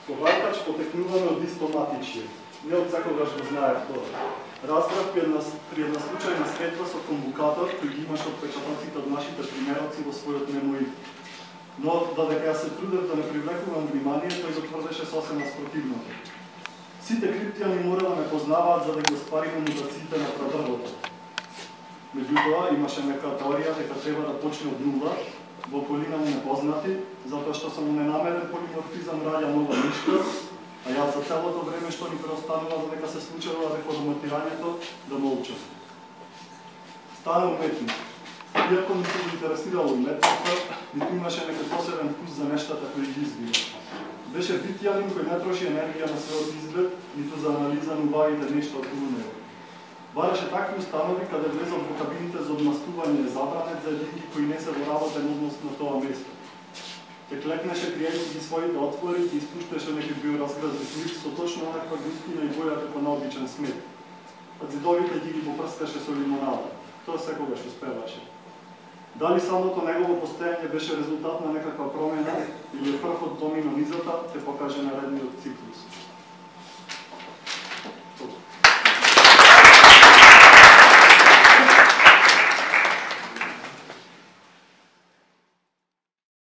Совајкач потекнуваме од исто матичје. Не од секогаш го знаев тоа. Разбрав при една случајна средба со конвокатор, кој ги имаше отпечатоците од нашите примероци во својот мемоир. Но, додека ја се трудев да не привлекувам внимание, тој го тврдеше сосема спротивното. Сите криптијани мора да ме познаваат за да ги оспариме мутациите на прадрвото. Меѓутоа, имаше нека теорија дека треба да почне од нула, во околина му непознати, затоа што само ненамерен полиморфизам раѓа нова нишка, а јас за целото време што ни преостанува додека се случува реформатирањето, да молчам. Стана уметник. Иако ми се интересирало уметноста, ниту имаше некој посебен вкус за нештата кои ги избира. Беше битјанин кој не троши енергија на својот изглед, ниту за анализа на убавите нешта околу него. Бараше такви установи каде влезот во кабините за одмастување е забранет за единки кои не се во работен однос на тоа место. Те клекнеше кријајќи ги своите отвори и испуштеше некој биоразграден лик со точно онаква густина и боја како на обичен смет. А зидовите ги попрскаше со лимонада. Тоа секогаш успеваше. Дали самото негово постојање беше резултат на некаква промена или е прв од домино низата, те покаже наредниот циклус.